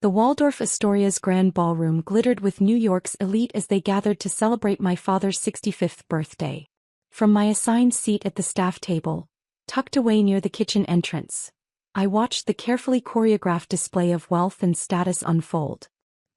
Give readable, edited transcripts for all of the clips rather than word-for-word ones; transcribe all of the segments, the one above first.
The Waldorf Astoria's grand ballroom glittered with New York's elite as they gathered to celebrate my father's 65th birthday. From my assigned seat at the staff table, tucked away near the kitchen entrance, I watched the carefully choreographed display of wealth and status unfold.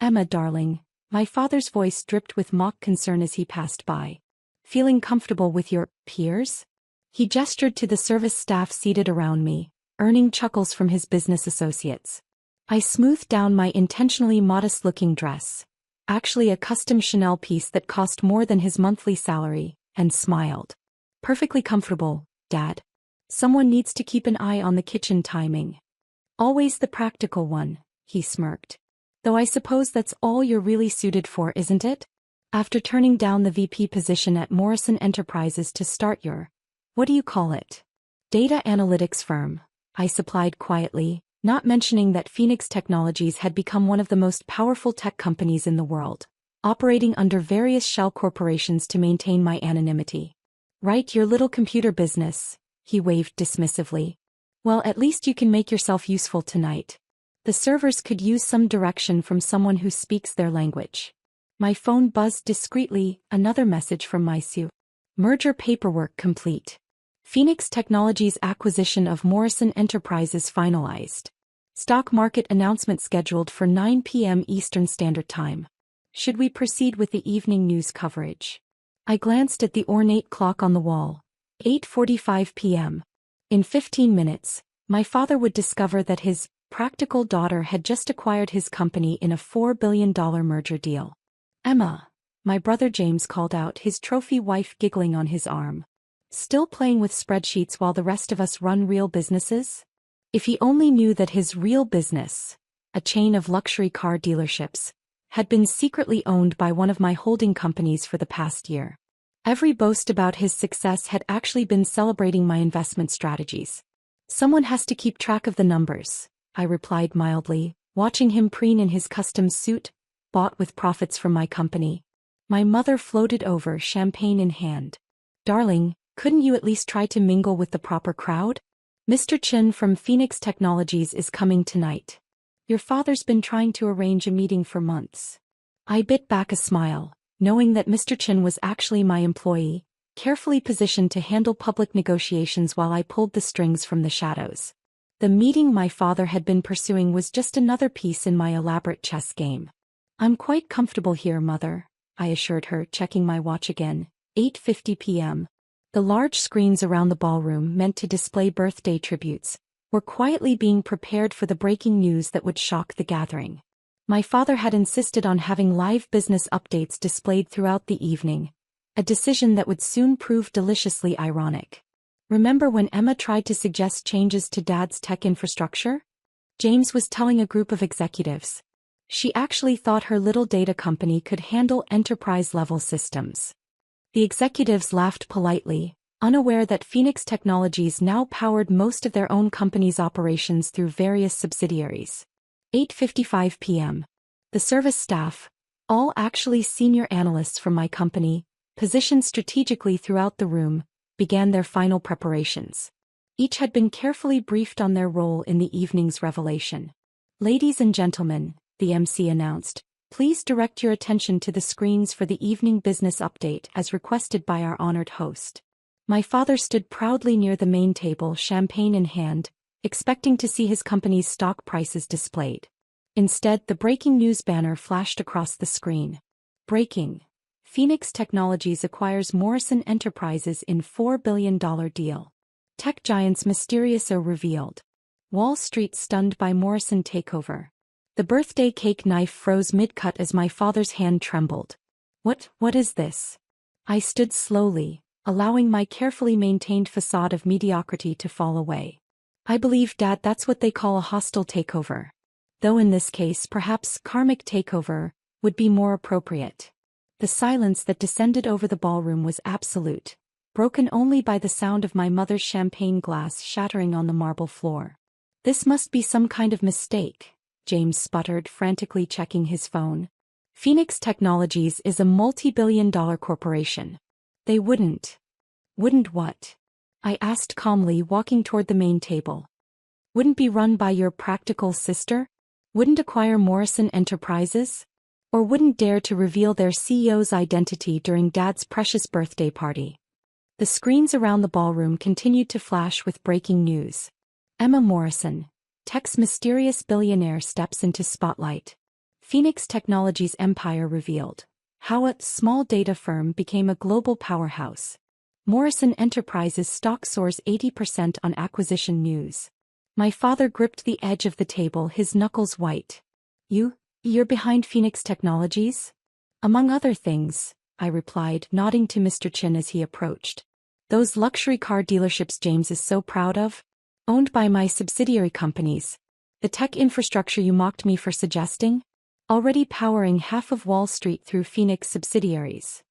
"Emma, darling," my father's voice dripped with mock concern as he passed by. "Feeling comfortable with your peers?" He gestured to the service staff seated around me, earning chuckles from his business associates. I smoothed down my intentionally modest-looking dress, actually a custom Chanel piece that cost more than his monthly salary, and smiled. "Perfectly comfortable, Dad. Someone needs to keep an eye on the kitchen timing." "Always the practical one," he smirked. "Though I suppose that's all you're really suited for, isn't it? After turning down the VP position at Morrison Enterprises to start your, what do you call it? Data analytics firm," I supplied quietly, not mentioning that Phoenix Technologies had become one of the most powerful tech companies in the world, operating under various shell corporations to maintain my anonymity. "Right, your little computer business," he waved dismissively. "Well, at least you can make yourself useful tonight. The servers could use some direction from someone who speaks their language." My phone buzzed discreetly, another message from my SU. "Merger paperwork complete. Phoenix Technologies' acquisition of Morrison Enterprises finalized. Stock market announcement scheduled for 9 p.m. Eastern Standard Time. Should we proceed with the evening news coverage?" I glanced at the ornate clock on the wall. 8:45 p.m. In 15 minutes, my father would discover that his practical daughter had just acquired his company in a $4 billion merger deal. "Emma," my brother James called out, his trophy wife giggling on his arm. "Still playing with spreadsheets while the rest of us run real businesses?" If he only knew that his real business, a chain of luxury car dealerships, had been secretly owned by one of my holding companies for the past year. Every boast about his success had actually been celebrating my investment strategies. "Someone has to keep track of the numbers," I replied mildly, watching him preen in his custom suit, bought with profits from my company. My mother floated over, champagne in hand. "Darling, couldn't you at least try to mingle with the proper crowd? Mr. Chin from Phoenix Technologies is coming tonight. Your father's been trying to arrange a meeting for months." I bit back a smile, knowing that Mr. Chin was actually my employee, carefully positioned to handle public negotiations while I pulled the strings from the shadows. The meeting my father had been pursuing was just another piece in my elaborate chess game. "I'm quite comfortable here, Mother," I assured her, checking my watch again. 8:50 p.m. The large screens around the ballroom, meant to display birthday tributes, were quietly being prepared for the breaking news that would shock the gathering. My father had insisted on having live business updates displayed throughout the evening, a decision that would soon prove deliciously ironic. "Remember when Emma tried to suggest changes to Dad's tech infrastructure?" James was telling a group of executives. "She actually thought her little data company could handle enterprise-level systems." The executives laughed politely, unaware that Phoenix Technologies now powered most of their own company's operations through various subsidiaries. 8:55 p.m. The service staff, all actually senior analysts from my company, positioned strategically throughout the room, began their final preparations. Each had been carefully briefed on their role in the evening's revelation. "Ladies and gentlemen," the MC announced, "please direct your attention to the screens for the evening business update as requested by our honored host." My father stood proudly near the main table, champagne in hand, expecting to see his company's stock prices displayed. Instead, the breaking news banner flashed across the screen. "Breaking. Phoenix Technologies acquires Morrison Enterprises in $4 billion deal. Tech giants Mysterioso revealed. Wall Street stunned by Morrison takeover." The birthday cake knife froze mid-cut as my father's hand trembled. What is this?" I stood slowly, allowing my carefully maintained facade of mediocrity to fall away. "I believe, Dad, that's what they call a hostile takeover. Though in this case perhaps karmic takeover would be more appropriate." The silence that descended over the ballroom was absolute, broken only by the sound of my mother's champagne glass shattering on the marble floor. "This must be some kind of mistake," James sputtered, frantically checking his phone. "Phoenix Technologies is a multi-billion-dollar corporation. They wouldn't." "Wouldn't what?" I asked calmly, walking toward the main table. "Wouldn't be run by your practical sister?" Wouldn't acquire Morrison Enterprises? Or wouldn't dare to reveal their CEO's identity during Dad's precious birthday party? The screens around the ballroom continued to flash with breaking news. Emma Morrison, tech's mysterious billionaire, steps into spotlight. Phoenix Technologies' empire revealed. How a small data firm became a global powerhouse. Morrison Enterprises stock soars 80% on acquisition news. My father gripped the edge of the table, his knuckles white. You're behind Phoenix Technologies? Among other things, I replied, nodding to Mr. Chin as he approached. Those luxury car dealerships James is so proud of? Owned by my subsidiary companies. The tech infrastructure you mocked me for suggesting? Already powering half of Wall Street through Phoenix subsidiaries.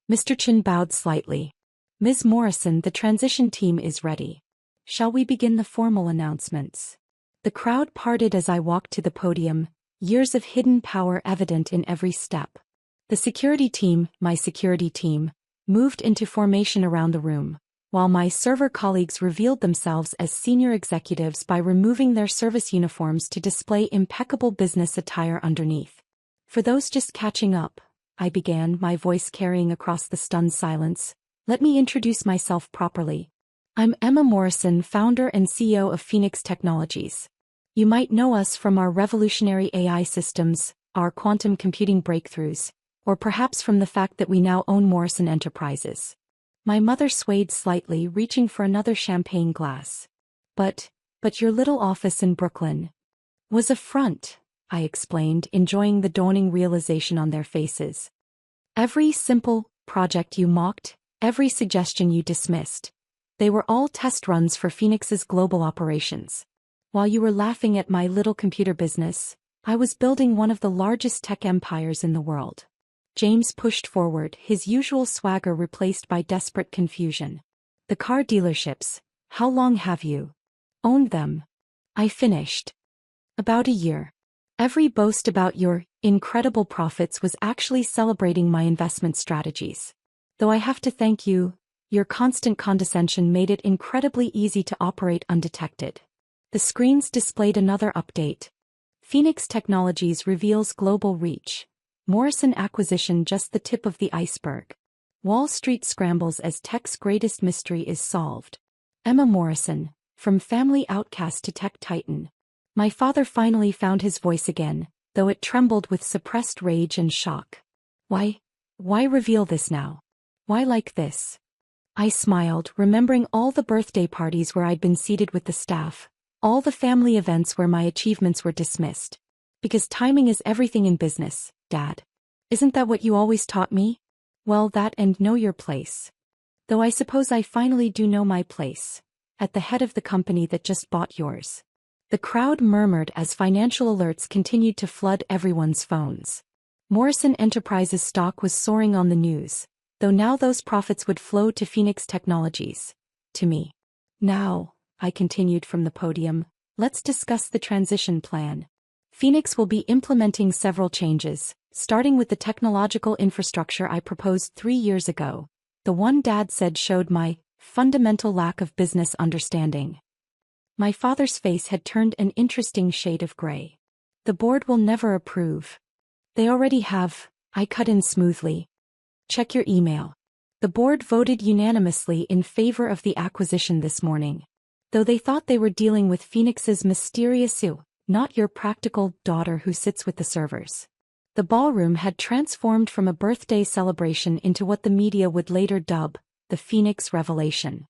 Mr. Chin bowed slightly. Ms. Morrison, the transition team is ready. Shall we begin the formal announcements? The crowd parted as I walked to the podium, years of hidden power evident in every step. The security team, my security team, moved into formation around the room, while my server colleagues revealed themselves as senior executives by removing their service uniforms to display impeccable business attire underneath. For those just catching up, I began, my voice carrying across the stunned silence, let me introduce myself properly. I'm Emma Morrison, founder and CEO of Phoenix Technologies. You might know us from our revolutionary AI systems, our quantum computing breakthroughs, or perhaps from the fact that we now own Morrison Enterprises. My mother swayed slightly, reaching for another champagne glass. But your little office in Brooklyn was a front, I explained, enjoying the dawning realization on their faces. Every simple project you mocked, every suggestion you dismissed, they were all test runs for Phoenix's global operations. While you were laughing at my little computer business, I was building one of the largest tech empires in the world. James pushed forward, his usual swagger replaced by desperate confusion. The car dealerships, how long have you owned them? I finished. About a year. Every boast about your incredible profits was actually celebrating my investment strategies. Though I have to thank you, your constant condescension made it incredibly easy to operate undetected. The screens displayed another update. Phoenix Technologies reveals global reach. Morrison acquisition just the tip of the iceberg. Wall Street scrambles as tech's greatest mystery is solved. Emma Morrison, from family outcast to tech titan. My father finally found his voice again, though it trembled with suppressed rage and shock. Why reveal this now? Why like this? I smiled, remembering all the birthday parties where I'd been seated with the staff. All the family events where my achievements were dismissed. Because timing is everything in business, Dad. Isn't that what you always taught me? Well, that and know your place. Though I suppose I finally do know my place. At the head of the company that just bought yours. The crowd murmured as financial alerts continued to flood everyone's phones. Morrison Enterprises stock was soaring on the news, though now those profits would flow to Phoenix Technologies. To me. Now, I continued from the podium, let's discuss the transition plan. Phoenix will be implementing several changes, starting with the technological infrastructure I proposed 3 years ago, the one Dad said showed my fundamental lack of business understanding. My father's face had turned an interesting shade of gray. The board will never approve. They already have, I cut in smoothly. Check your email. The board voted unanimously in favor of the acquisition this morning. Though they thought they were dealing with Phoenix's mysterious you, not your practical daughter who sits with the servers. The ballroom had transformed from a birthday celebration into what the media would later dub the Phoenix Revelation.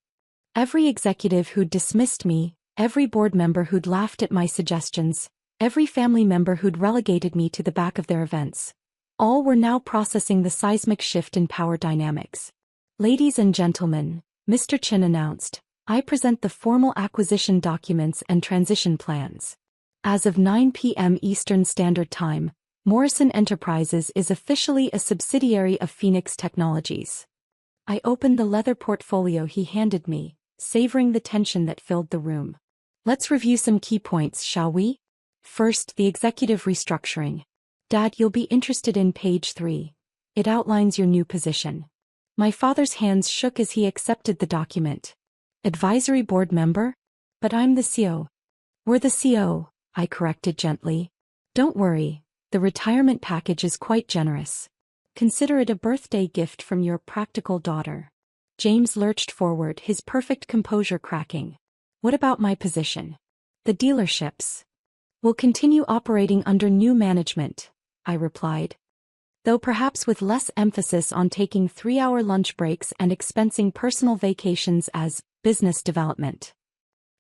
Every executive who'd dismissed me, every board member who'd laughed at my suggestions, every family member who'd relegated me to the back of their events, all were now processing the seismic shift in power dynamics. Ladies and gentlemen, Mr. Chin announced, I present the formal acquisition documents and transition plans. As of 9 p.m. Eastern Standard Time, Morrison Enterprises is officially a subsidiary of Phoenix Technologies. I opened the leather portfolio he handed me, savoring the tension that filled the room. Let's review some key points, shall we? First, the executive restructuring. Dad, you'll be interested in page 3. It outlines your new position. My father's hands shook as he accepted the document. Advisory board member? But I'm the CEO. We're the CEO, I corrected gently. Don't worry, the retirement package is quite generous. Consider it a birthday gift from your practical daughter. James lurched forward, his perfect composure cracking. What about my position? The dealerships will continue operating under new management, I replied. Though perhaps with less emphasis on taking 3-hour lunch breaks and expensing personal vacations as business development.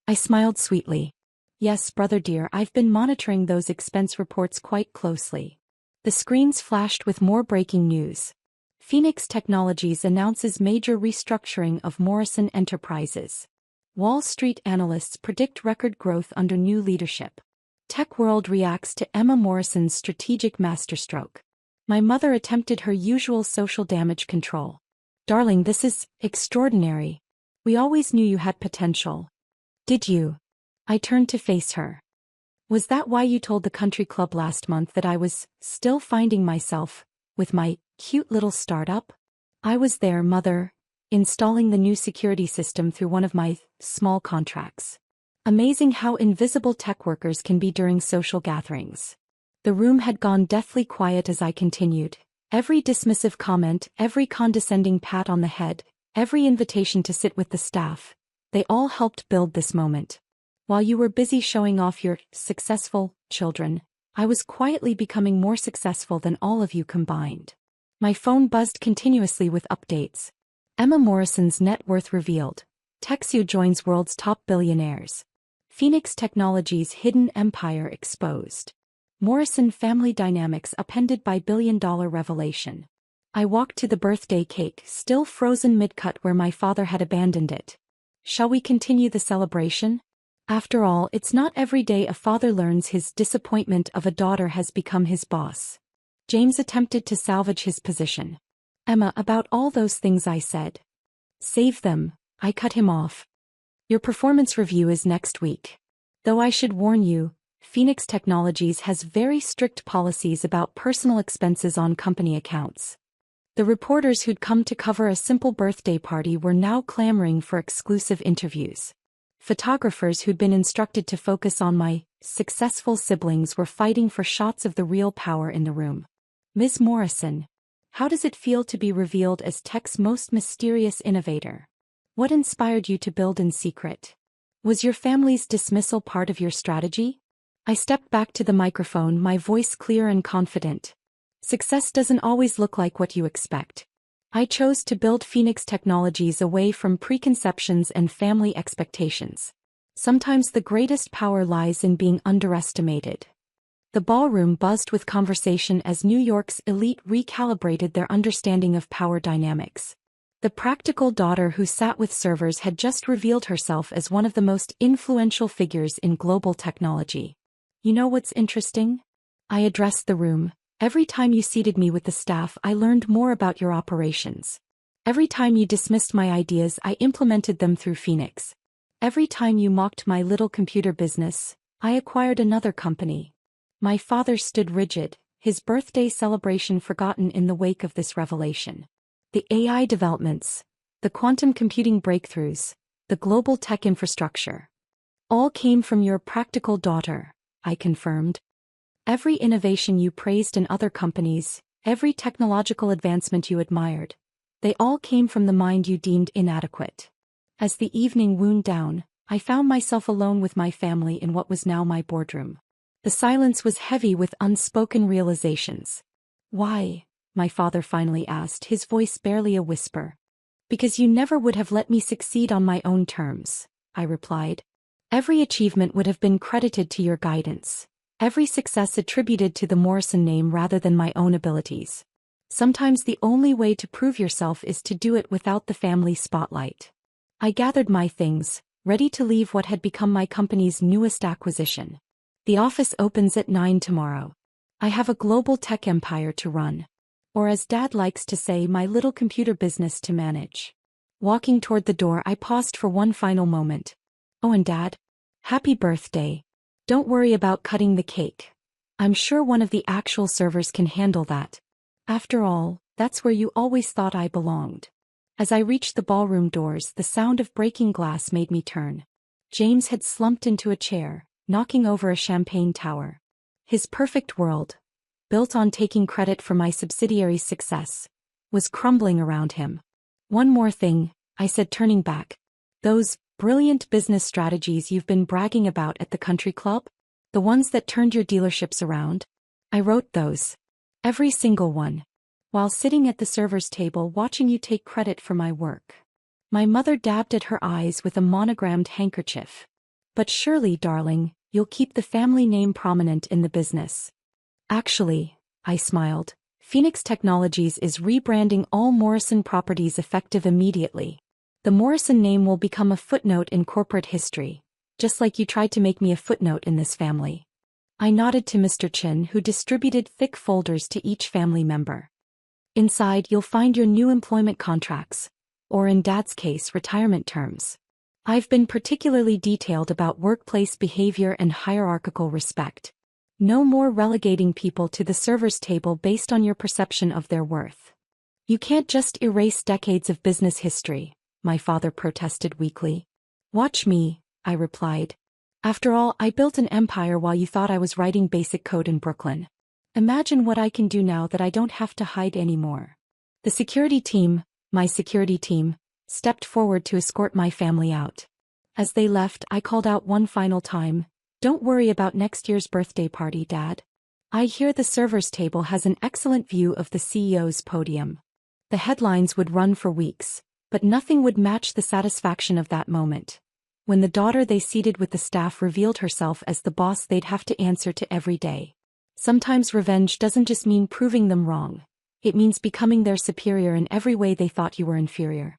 I smiled sweetly. Yes, brother dear, I've been monitoring those expense reports quite closely. The screens flashed with more breaking news. Phoenix Technologies announces major restructuring of Morrison Enterprises. Wall Street analysts predict record growth under new leadership. Tech World reacts to Emma Morrison's strategic masterstroke. My mother attempted her usual social damage control. Darling, this is extraordinary. We always knew you had potential. Did you? I turned to face her. Was that why you told the country club last month that I was still finding myself with my cute little startup? I was there, mother, installing the new security system through one of my small contracts. Amazing how invisible tech workers can be during social gatherings. The room had gone deathly quiet as I continued. Every dismissive comment, every condescending pat on the head, every invitation to sit with the staff, they all helped build this moment. While you were busy showing off your successful children, I was quietly becoming more successful than all of you combined. My phone buzzed continuously with updates. Emma Morrison's net worth revealed. Texu joins world's top billionaires. Phoenix Technologies' hidden empire exposed. Morrison family dynamics upended by billion-dollar revelation. I walked to the birthday cake, still frozen mid-cut where my father had abandoned it. Shall we continue the celebration? After all, it's not every day a father learns his disappointment of a daughter has become his boss. James attempted to salvage his position. Emma, about all those things I said. Save them, I cut him off. Your performance review is next week. Though I should warn you, Phoenix Technologies has very strict policies about personal expenses on company accounts. The reporters who'd come to cover a simple birthday party were now clamoring for exclusive interviews. Photographers who'd been instructed to focus on my successful siblings were fighting for shots of the real power in the room. Ms. Morrison, how does it feel to be revealed as tech's most mysterious innovator? What inspired you to build in secret? Was your family's dismissal part of your strategy? I stepped back to the microphone, my voice clear and confident. Success doesn't always look like what you expect. I chose to build Phoenix Technologies away from preconceptions and family expectations. Sometimes the greatest power lies in being underestimated. The ballroom buzzed with conversation as New York's elite recalibrated their understanding of power dynamics. The practical daughter who sat with servers had just revealed herself as one of the most influential figures in global technology. You know what's interesting? I addressed the room. Every time you seated me with the staff, I learned more about your operations. Every time you dismissed my ideas, I implemented them through Phoenix. Every time you mocked my little computer business, I acquired another company. My father stood rigid, his birthday celebration forgotten in the wake of this revelation. The AI developments, the quantum computing breakthroughs, the global tech infrastructure. All came from your practical daughter, I confirmed. Every innovation you praised in other companies, every technological advancement you admired, they all came from the mind you deemed inadequate. As the evening wound down, I found myself alone with my family in what was now my boardroom. The silence was heavy with unspoken realizations. Why? My father finally asked, his voice barely a whisper. Because you never would have let me succeed on my own terms, I replied. Every achievement would have been credited to your guidance. Every success attributed to the Morrison name rather than my own abilities. Sometimes the only way to prove yourself is to do it without the family spotlight. I gathered my things, ready to leave what had become my company's newest acquisition. The office opens at 9 tomorrow. I have a global tech empire to run. Or as Dad likes to say, my little computer business to manage. Walking toward the door, I paused for one final moment. Oh, and Dad, happy birthday. Don't worry about cutting the cake. I'm sure one of the actual servers can handle that. After all, that's where you always thought I belonged. As I reached the ballroom doors, the sound of breaking glass made me turn. James had slumped into a chair, knocking over a champagne tower. His perfect world, built on taking credit for my subsidiary's success, was crumbling around him. One more thing, I said, turning back. Those brilliant business strategies you've been bragging about at the country club? The ones that turned your dealerships around? I wrote those. Every single one. While sitting at the server's table watching you take credit for my work. My mother dabbed at her eyes with a monogrammed handkerchief. But surely, darling, you'll keep the family name prominent in the business. Actually, I smiled, Phoenix Technologies is rebranding all Morrison properties effective immediately. The Morrison name will become a footnote in corporate history, just like you tried to make me a footnote in this family. I nodded to Mr. Chin, who distributed thick folders to each family member. Inside you'll find your new employment contracts, or in Dad's case, retirement terms. I've been particularly detailed about workplace behavior and hierarchical respect. No more relegating people to the server's table based on your perception of their worth. You can't just erase decades of business history, my father protested weakly. Watch me, I replied. After all, I built an empire while you thought I was writing basic code in Brooklyn. Imagine what I can do now that I don't have to hide anymore. The security team, my security team, stepped forward to escort my family out. As they left, I called out one final time, "Don't worry about next year's birthday party, Dad. I hear the server's table has an excellent view of the CEO's podium." The headlines would run for weeks, but nothing would match the satisfaction of that moment, when the daughter they seated with the staff revealed herself as the boss they'd have to answer to every day. Sometimes revenge doesn't just mean proving them wrong. It means becoming their superior in every way they thought you were inferior.